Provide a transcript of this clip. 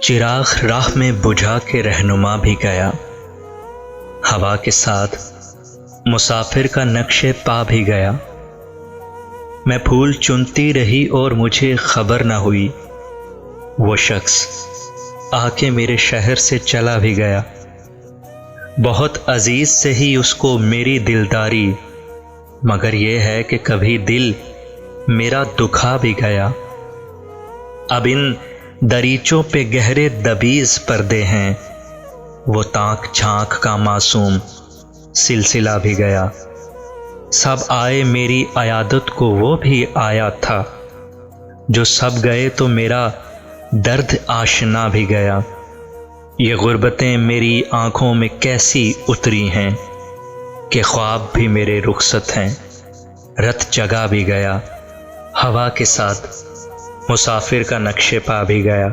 چراغ راہ میں بجھا کے رہنما بھی گیا، ہوا کے ساتھ مسافر کا نقش پا بھی گیا۔ میں پھول چنتی رہی اور مجھے خبر نہ ہوئی، وہ شخص آ کے میرے شہر سے چلا بھی گیا۔ بہت عزیز سے ہی اس کو میری دلداری، مگر یہ ہے کہ کبھی دل میرا دکھا بھی گیا۔ اب ان دریچوں پہ گہرے دبیز پردے ہیں، وہ تانک جھانک کا معصوم سلسلہ بھی گیا۔ سب آئے میری عیادت کو وہ بھی آیا تھا، جو سب گئے تو میرا درد آشنا بھی گیا۔ یہ غربتیں میری آنکھوں میں کیسی اتری ہیں کہ خواب بھی میرے رخصت ہیں، رت جگا بھی گیا، ہوا کے ساتھ مسافر کا نقش پا بھی گیا۔